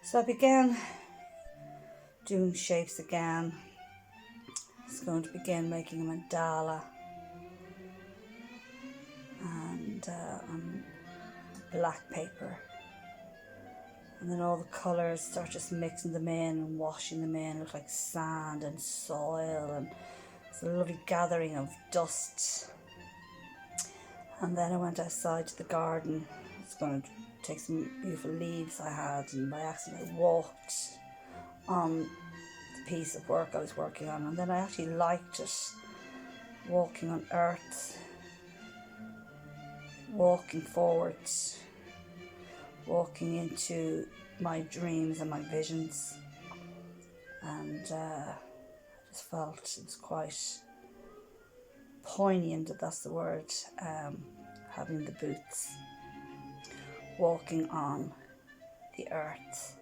So I began doing shapes again. I was going to begin making a mandala, and on black paper, and then all the colours start just mixing them in and washing them in. It looked like sand and soil, and it's a lovely gathering of dust. And then I went outside to the garden. I was going to take some beautiful leaves I had, and by accident I walked on the piece of work I was working on, and then I actually liked it, walking on earth, walking forwards, walking into my dreams and my visions, and I just felt it was quite poignant, if that's the word, having the boots, walking on the earth.